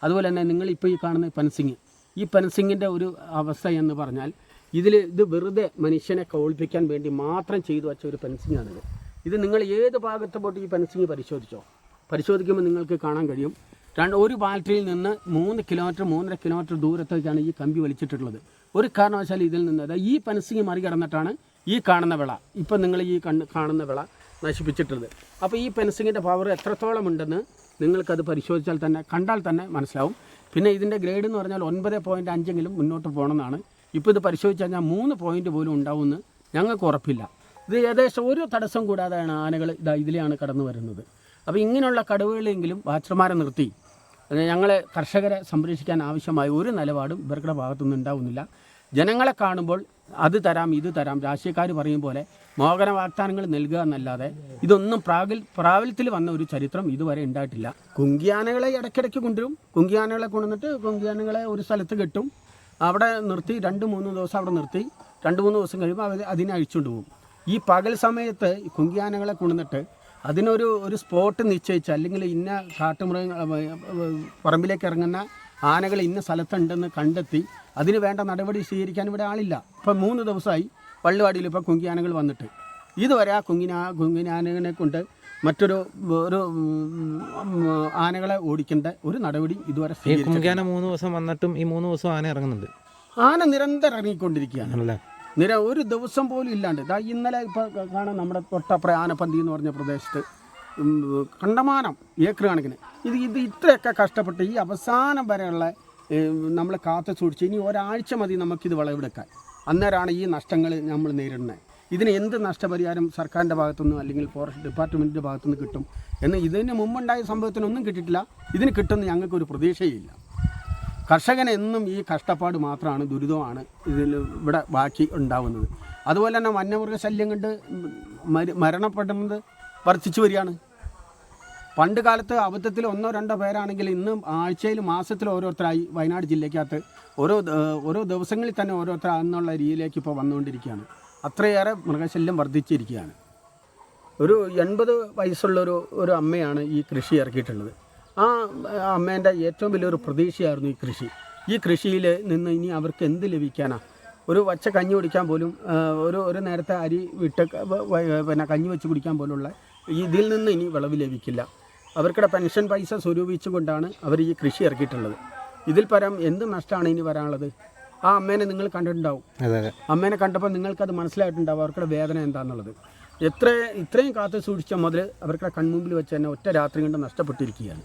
അതുപോലെ തന്നെ നിങ്ങളിപ്പോൾ ഈ കാണുന്ന ഫെൻസിങ്, ഈ ഫെൻസിങ്ങിൻ്റെ ഒരു അവസ്ഥ എന്ന് പറഞ്ഞാൽ ഇത് വെറുതെ മനുഷ്യനെ കബളിപ്പിക്കാൻ വേണ്ടി മാത്രം ചെയ്തു വച്ച ഒരു ഫെൻസിങ്ങാണിത്. ഇത് നിങ്ങൾ ഏത് ഭാഗത്ത് പോയിട്ട് ഈ ഫെൻസിങ് പരിശോധിക്കുമ്പോൾ നിങ്ങൾക്ക് കാണാൻ കഴിയും. ഒരു ബാറ്ററിയിൽ നിന്ന് 3 കിലോമീറ്റർ 3.5 കിലോമീറ്റർ ദൂരത്തേക്കാണ് ഈ കമ്പി വലിച്ചിട്ടുള്ളത്. ഒരു കാരണവശാലും ഇതിൽ നിന്ന് ഈ ഫെൻസിങ് മറികടന്നിട്ടാണ് ഈ കാണുന്ന വിള, ഇപ്പം നിങ്ങൾ ഈ കാണുന്ന വിള നശിപ്പിച്ചിട്ടുള്ളത്. അപ്പോൾ ഈ ഫെൻസിങ്ങിൻ്റെ പവർ എത്രത്തോളം ഉണ്ടെന്ന് നിങ്ങൾക്കത് പരിശോധിച്ചാൽ തന്നെ കണ്ടാൽ തന്നെ മനസ്സിലാവും. പിന്നെ ഇതിൻ്റെ ഗ്രേഡ് എന്ന് പറഞ്ഞാൽ 9.5 മുന്നോട്ട് പോകണമെന്നാണ്. ഇപ്പോൾ ഇത് പരിശോധിച്ച് കഴിഞ്ഞാൽ 3 പോയിൻ്റ് പോലും ഉണ്ടാവുമെന്ന് ഞങ്ങൾക്ക് ഉറപ്പില്ല. ഇത് ഏകദേശം ഒരു തടസ്സം കൂടാതെയാണ് ആനകൾ ഇതിലെയാണ് കടന്നു വരുന്നത്. അപ്പോൾ ഇങ്ങനെയുള്ള കടുവകളെങ്കിലും വാച്ചർമാരെ നിർത്തി ഞങ്ങളെ കർഷകരെ സംരക്ഷിക്കാൻ ആവശ്യമായ ഒരു നിലപാടും ഇവർക്കുടെ ഭാഗത്തുനിന്ന് ഉണ്ടാവുന്നില്ല. ജനങ്ങളെ കാണുമ്പോൾ അത് തരാം ഇത് തരാം രാഷ്ട്രീയക്കാർ പറയും പോലെ മോഹന വാഗ്ദാനങ്ങൾ നൽകുക എന്നല്ലാതെ ഇതൊന്നും പ്രാബല്യത്തിൽ വന്ന ഒരു ചരിത്രം ഇതുവരെ ഉണ്ടായിട്ടില്ല. കുങ്കിയാനകളെ ഇടയ്ക്കിടയ്ക്ക് കൊണ്ടുവരും. കുങ്കിയാനകളെ കൊണ്ടുവന്നിട്ട് കുങ്കിയാനകളെ ഒരു സ്ഥലത്ത് കെട്ടും, അവിടെ നിർത്തി 2-3 ദിവസം അവിടെ നിർത്തി 2-3 ദിവസം കഴിയുമ്പോൾ അവർ അതിനെ അഴിച്ചുകൊണ്ട് പോകും. ഈ പകൽ സമയത്ത് കുങ്കിയാനകളെ കൊണ്ടുവന്നിട്ട് അതിനൊരു സ്പോട്ട് നിശ്ചയിച്ച്, അല്ലെങ്കിൽ ഇന്ന പറമ്പിലേക്ക് ഇറങ്ങുന്ന ആനകൾ ഇന്ന സ്ഥലത്തുണ്ടെന്ന് കണ്ടെത്തി അതിന് വേണ്ട നടപടി സ്വീകരിക്കാൻ ഇവിടെ ആളില്ല. ഇപ്പം 3 ദിവസമായി വള്ളുവാടിയിൽ ഇപ്പോൾ കുങ്കിയാനകൾ വന്നിട്ട് ഇതുവരെ ആ കുങ്കിയാനകളെ കൊണ്ട് മറ്റൊരു ആനകളെ ഓടിക്കേണ്ട ഒരു നടപടി ഇതുവരെ കുങ്കിയാന 3 ദിവസം വന്നിട്ടും ഈ 3 ദിവസം ആന ഇറങ്ങുന്നുണ്ട്. ആന നിരന്തരം ഇറങ്ങിക്കൊണ്ടിരിക്കുകയാണ്. ഒരു ദിവസം പോലും ഇല്ലാണ്ട്. ഇന്നലെ ഇപ്പോൾ കാണാൻ നമ്മുടെ തൊട്ടപ്പുറം ആനപ്പന്തി എന്ന് പറഞ്ഞ പ്രദേശത്ത് കണ്ടമാനം ഏക്കർ കണക്കിന് ഇത് ഇത്രയൊക്കെ കഷ്ടപ്പെട്ട് ഈ അവസാനം വരെയുള്ള നമ്മൾ കാത്തു സൂക്ഷിച്ച് ഇനി ഒരാഴ്ച മതി നമുക്കിത് വിളവെടുക്കാൻ. അന്നേരമാണ് ഈ നഷ്ടങ്ങൾ നമ്മൾ നേരിടുന്നത്. ഇതിന് എന്ത് നഷ്ടപരിഹാരം സർക്കാരിൻ്റെ ഭാഗത്തുനിന്ന് അല്ലെങ്കിൽ ഫോറസ്റ്റ് ഡിപ്പാർട്ട്മെൻറ്റിൻ്റെ ഭാഗത്തുനിന്ന് കിട്ടും എന്ന് ഇതിന് മുമ്പുണ്ടായ സംഭവത്തിനൊന്നും കിട്ടിയിട്ടില്ല. ഇതിന് കിട്ടുമെന്ന് ഞങ്ങൾക്കൊരു പ്രതീക്ഷയില്ല. കർഷകന് എന്നും ഈ കഷ്ടപ്പാട് മാത്രമാണ്, ദുരിതമാണ് ഇവിടെ ബാക്കി ഉണ്ടാവുന്നത്. അതുപോലെ തന്നെ വന്യമൃഗശല്യം കൊണ്ട് മരണപ്പെടുന്നത് വർദ്ധിച്ചു വരികയാണ്. പണ്ട് കാലത്ത് അബദ്ധത്തിൽ 1-2 പേരാണെങ്കിൽ ഇന്ന് ആഴ്ചയിൽ മാസത്തിൽ ഓരോരുത്തരായി വയനാട് ജില്ലയ്ക്കകത്ത് ഓരോ ദിവസങ്ങളിൽ തന്നെ ഓരോരുത്തർ എന്നുള്ള രീതിയിലേക്ക് ഇപ്പോൾ വന്നുകൊണ്ടിരിക്കുകയാണ്. അത്രയേറെ മൃഗശല്യം വർദ്ധിച്ചിരിക്കുകയാണ്. ഒരു 80 വയസ്സുള്ള ഒരു അമ്മയാണ് ഈ കൃഷി ഇറക്കിയിട്ടുള്ളത്. ആ അമ്മേൻ്റെ ഏറ്റവും വലിയൊരു പ്രതീക്ഷയായിരുന്നു ഈ കൃഷി. ഈ കൃഷിയിൽ നിന്ന് ഇനി അവർക്ക് എന്ത് ലഭിക്കാനാ? ഒരു വച്ച കഞ്ഞി കുടിക്കാൻ പോലും, ഒരു നേരത്തെ അരി വിട്ട് പിന്നെ കഞ്ഞി വെച്ച് കുടിക്കാൻ പോലുള്ള ഇതിൽ നിന്ന് ഇനി വിളവ് ലഭിക്കില്ല. അവർക്കിടെ പെൻഷൻ പൈസ സ്വരൂപിച്ചുകൊണ്ടാണ് അവർ ഈ കൃഷി ഇറക്കിയിട്ടുള്ളത്. ഇതിൽ പരം എന്ത് നഷ്ടമാണ് ഇനി വരാനുള്ളത്? ആ അമ്മേനെ നിങ്ങൾ കണ്ടിട്ടുണ്ടാവും. അമ്മേനെ കണ്ടപ്പോൾ നിങ്ങൾക്കത് മനസ്സിലായിട്ടുണ്ടാവും അവർക്കുടെ വേദന എന്താണെന്നുള്ളത്. ഇത്രയും കാത്തു സൂക്ഷിച്ച മുതൽ അവർക്കുടെ കൺമുമ്പിൽ വെച്ച് തന്നെ ഒറ്റ രാത്രി കൊണ്ട് നഷ്ടപ്പെട്ടിരിക്കുകയാണ്.